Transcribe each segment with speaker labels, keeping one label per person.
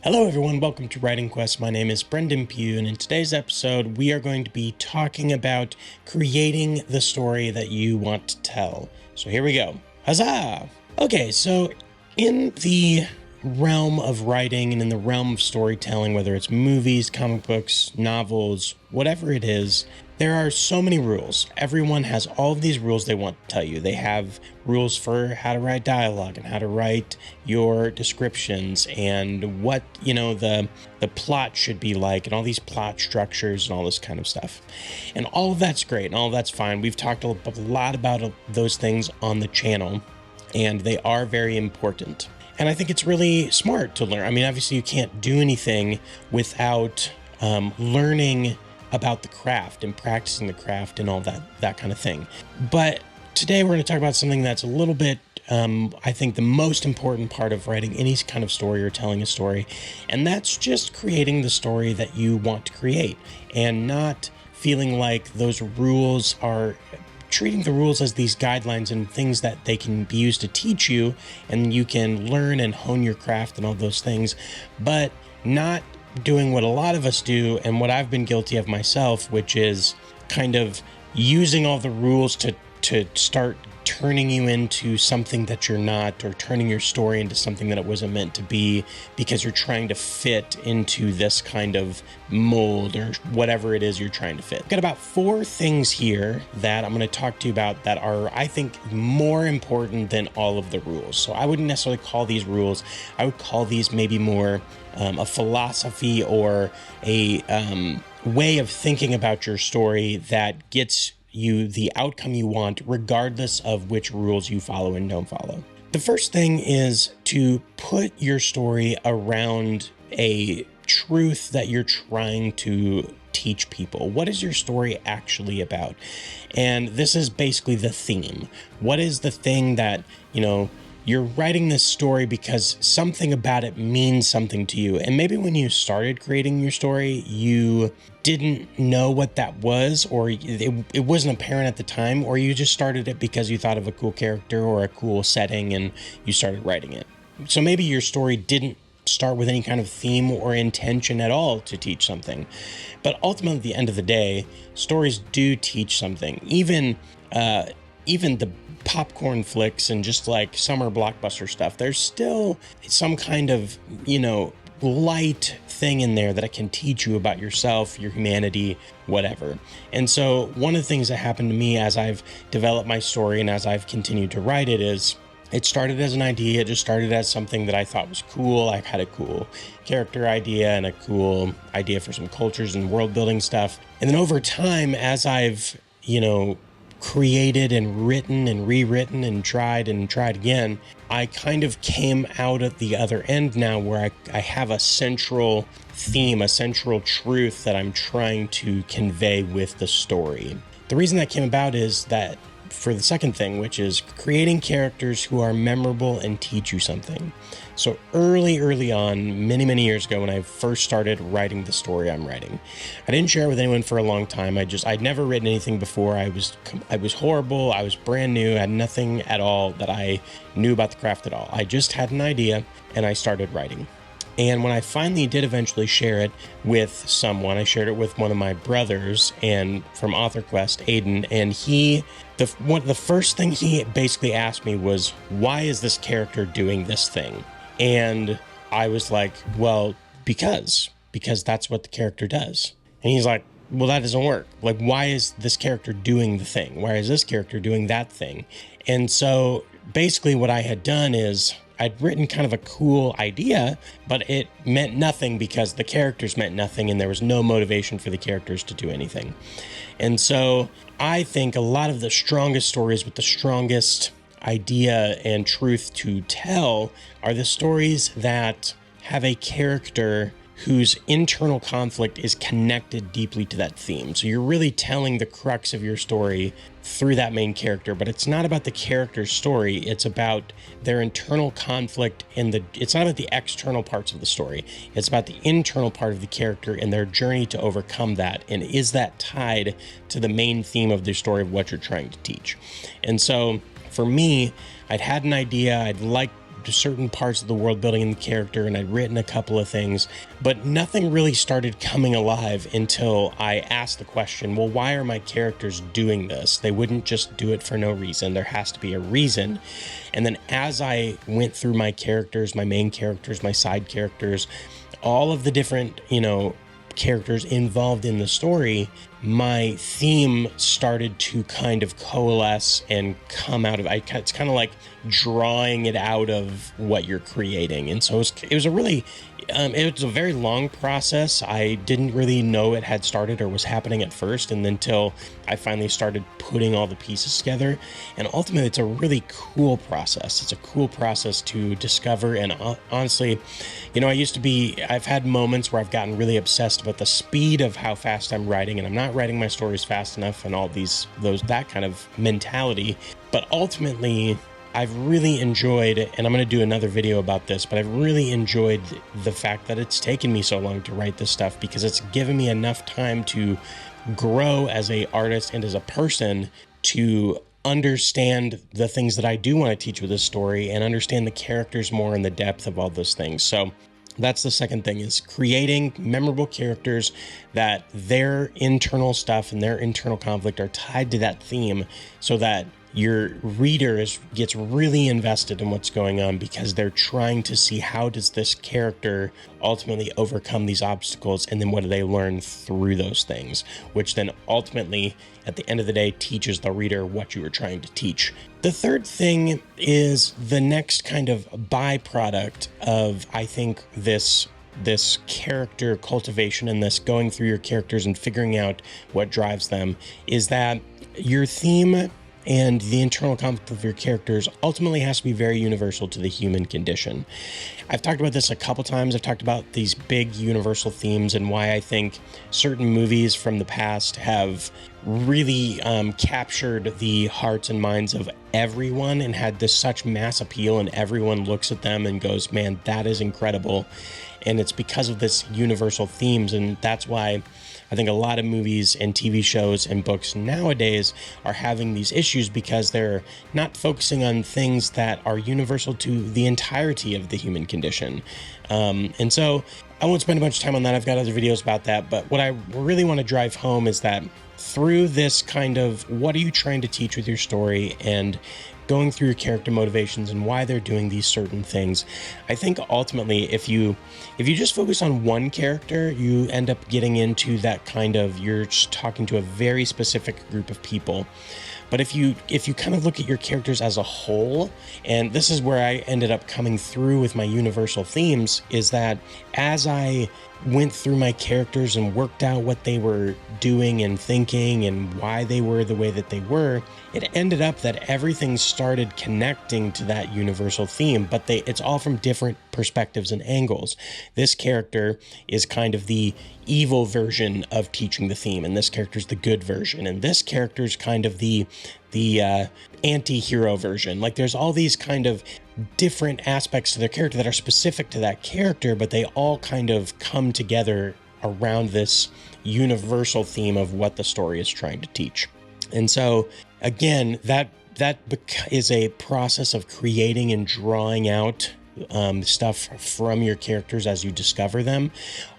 Speaker 1: Hello everyone, welcome to Writing Quest. My name is Brenden Pugh, and in today's episode we are going to be talking about creating the story that you want to tell. So here we go. Huzzah! Okay, so in the realm of writing and in the realm of storytelling, whether it's movies, comic books, novels, whatever it is, there are so many rules. Everyone has all of these rules they want to tell you. They have rules for how to write dialogue and how to write your descriptions and what, the plot should be like and all these plot structures and all this kind of stuff. And all of that's great and all of that's fine. We've talked a lot about those things on the channel, and they are very important. And I think it's really smart to learn. I mean, obviously you can't do anything without learning about the craft and practicing the craft and all that kind of thing. But today we're going to talk about something that's a little bit, I think, the most important part of writing any kind of story or telling a story. And that's just creating the story that you want to create and not feeling like those rules are treating the rules as these guidelines and things that they can be used to teach you and you can learn and hone your craft and all those things, but not doing what a lot of us do and what I've been guilty of myself, which is kind of using all the rules to start turning you into something that you're not, or turning your story into something that it wasn't meant to be because you're trying to fit into this kind of mold or whatever it is you're trying to fit. I've got about 4 things here that I'm going to talk to you about that are, I think, more important than all of the rules. So I wouldn't necessarily call these rules. I would call these maybe more a philosophy or a way of thinking about your story that gets you the outcome you want, regardless of which rules you follow and don't follow. The first thing is to put your story around a truth that you're trying to teach people. What is your story actually about? And this is basically the theme. What is the thing that, you're writing this story because something about it means something to you. And maybe when you started creating your story, you didn't know what that was, or it wasn't apparent at the time, or you just started it because you thought of a cool character or a cool setting and you started writing it. So maybe your story didn't start with any kind of theme or intention at all to teach something. But ultimately, at the end of the day, stories do teach something. Even the popcorn flicks and just like summer blockbuster stuff, there's still some kind of, light thing in there that it can teach you about yourself, your humanity, whatever. And so one of the things that happened to me as I've developed my story and as I've continued to write it is, it started as an idea. It just started as something that I thought was cool. I had a cool character idea and a cool idea for some cultures and world building stuff. And then over time, as I've, created and written and rewritten and tried again, I kind of came out at the other end now where I have a central theme, a central truth that I'm trying to convey with the story. The reason that came about is that for the second thing, which is creating characters who are memorable and teach you something. So early on, many years ago, when I first started writing the story I'm writing, I didn't share it with anyone for a long time. I'd never written anything before. I was horrible. I was brand new. I had nothing at all that I knew about the craft at all. I just had an idea and I started writing. And when I finally did eventually share it with someone, I shared it with one of my brothers and from Author Quest, Aiden, and the first thing he basically asked me was, why is this character doing this thing? And I was like, well, because that's what the character does. And he's like, well, that doesn't work. Like, why is this character doing the thing? Why is this character doing that thing? And so basically what I had done is I'd written kind of a cool idea, but it meant nothing because the characters meant nothing and there was no motivation for the characters to do anything. And so I think a lot of the strongest stories with the strongest idea and truth to tell are the stories that have a character whose internal conflict is connected deeply to that theme. So you're really telling the crux of your story through that main character, but it's not about the character's story. It's about their internal conflict it's not about the external parts of the story. It's about the internal part of the character and their journey to overcome that. And is that tied to the main theme of the story of what you're trying to teach? And so for me, I'd had an idea. I'd liked certain parts of the world building in the character, and I'd written a couple of things, but nothing really started coming alive until I asked the question, well, why are my characters doing this? They wouldn't just do it for no reason. There has to be a reason. And then as I went through my characters, my main characters, my side characters, all of the different, characters involved in the story, my theme started to kind of coalesce and come out of it's kind of like drawing it out of what you're creating. And so it was a really it was a very long process. I didn't really know it had started or was happening at first, and until I finally started putting all the pieces together. And ultimately, it's a really cool process. It's a cool process to discover. And honestly, I've had moments where I've gotten really obsessed about the speed of how fast I'm writing, and I'm not writing my stories fast enough, and all that kind of mentality. But ultimately, I've really enjoyed, and I'm going to do another video about this, but I've really enjoyed the fact that it's taken me so long to write this stuff, because it's given me enough time to grow as an artist and as a person, to understand the things that I do want to teach with this story and understand the characters more in the depth of all those things. So that's the second thing, is creating memorable characters that their internal stuff and their internal conflict are tied to that theme, so that your reader gets really invested in what's going on, because they're trying to see, how does this character ultimately overcome these obstacles, and then what do they learn through those things, which then ultimately at the end of the day teaches the reader what you were trying to teach. The third thing is the next kind of byproduct of, I think, this character cultivation and this going through your characters and figuring out what drives them, is that your theme and the internal conflict of your characters ultimately has to be very universal to the human condition. I've talked about this a couple times. I've talked about these big universal themes and why I think certain movies from the past have really captured the hearts and minds of everyone and had this such mass appeal, and everyone looks at them and goes, man, that is incredible. And it's because of this universal themes, and that's why I think a lot of movies and TV shows and books nowadays are having these issues, because they're not focusing on things that are universal to the entirety of the human condition. And so I won't spend a bunch of time on that. I've got other videos about that. But what I really want to drive home is that through this kind of, what are you trying to teach with your story, and going through your character motivations and why they're doing these certain things, I think ultimately, if you just focus on one character, you end up getting into that kind of, you're just talking to a very specific group of people. But if you kind of look at your characters as a whole, and this is where I ended up coming through with my universal themes, is that as I went through my characters and worked out what they were doing and thinking and why they were the way that they were, it ended up that everything started connecting to that universal theme, but it's all from different perspectives and angles. This character is kind of the evil version of teaching the theme, and this character is the good version, and this character is kind of the anti-hero version. Like, there's all these kind of different aspects to their character that are specific to that character, but they all kind of come together around this universal theme of what the story is trying to teach. And so again, that is a process of creating and drawing out stuff from your characters as you discover them.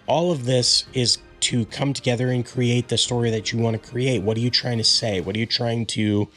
Speaker 1: All of this is to come together and create the story that you want to create. What are you trying to say? What are you trying to,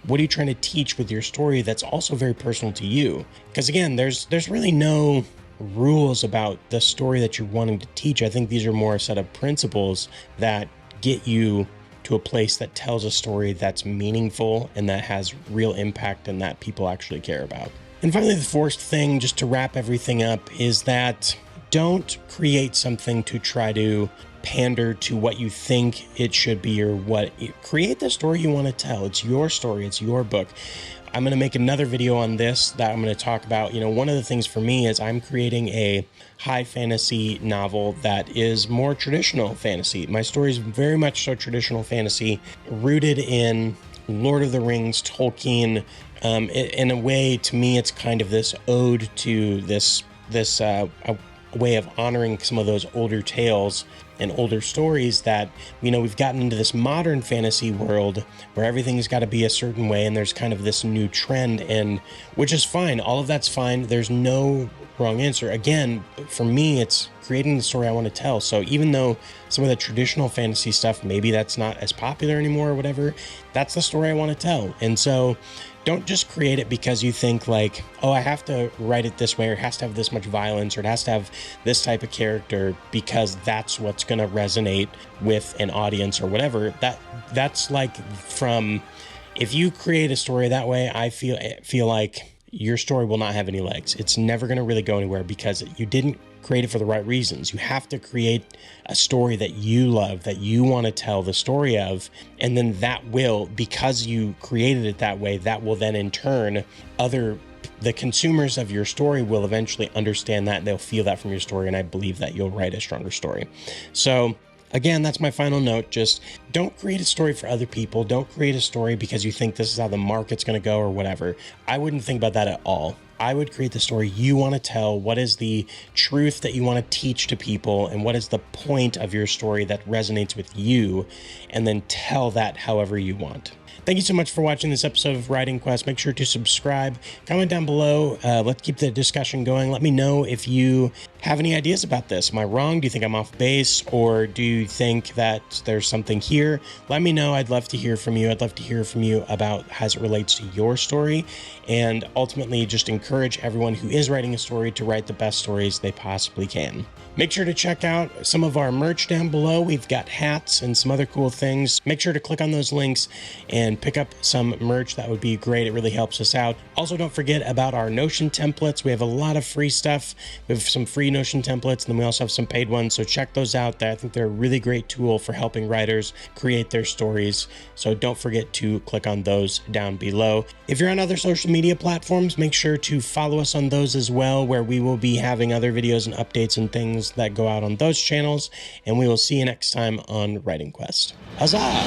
Speaker 1: what are you trying to teach with your story that's also very personal to you? Because again, there's really no rules about the story that you're wanting to teach. I think these are more a set of principles that get you to a place that tells a story that's meaningful and that has real impact and that people actually care about. And finally, the fourth thing, just to wrap everything up, is that don't create something to try to pander to what you think it should be, or create the story you want to tell. It's your story, it's your book. I'm going to make another video on this that I'm going to talk about. One of the things for me is I'm creating a high fantasy novel that is more traditional fantasy. My story is very much so traditional fantasy, rooted in Lord of the Rings, Tolkien. In a way, to me, it's kind of this ode to this way of honoring some of those older tales and older stories that, we've gotten into this modern fantasy world where everything's got to be a certain way, and there's kind of this new trend, and which is fine. All of that's fine. There's no wrong answer. Again, for me, it's creating the story I want to tell. So even though some of the traditional fantasy stuff, maybe that's not as popular anymore or whatever, that's the story I want to tell. And so don't just create it because you think like, oh, I have to write it this way, or it has to have this much violence, or it has to have this type of character because that's what's going to resonate with an audience or whatever. That's like, from, if you create a story that way, I feel like your story will not have any legs. It's never going to really go anywhere because you didn't create it for the right reasons. You have to create a story that you love, that you want to tell the story of, and then that will, because you created it that way, that will then in turn, the consumers of your story will eventually understand that. They'll feel that from your story, and I believe that you'll write a stronger story. So again, that's my final note. Just don't create a story for other people. Don't create a story because you think this is how the market's going to go or whatever. I wouldn't think about that at all. I would create the story you want to tell. What is the truth that you want to teach to people? And what is the point of your story that resonates with you? And then tell that however you want. Thank you so much for watching this episode of Writing Quest. Make sure to subscribe, comment down below. Let's keep the discussion going. Let me know if you have any ideas about this. Am I wrong? Do you think I'm off base? Or do you think that there's something here? Let me know. I'd love to hear from you. I'd love to hear from you about how it relates to your story. And ultimately, just encourage everyone who is writing a story to write the best stories they possibly can. Make sure to check out some of our merch down below. We've got hats and some other cool things. Make sure to click on those links and pick up some merch. That would be great. It really helps us out. Also, don't forget about our Notion templates. We have a lot of free stuff. We have some free Notion templates, and then we also have some paid ones. So check those out. I think they're a really great tool for helping writers create their stories. So don't forget to click on those down below. If you're on other social media platforms, make sure to follow us on those as well, where we will be having other videos and updates and things that go out on those channels. And we will see you next time on Writing Quest. Huzzah!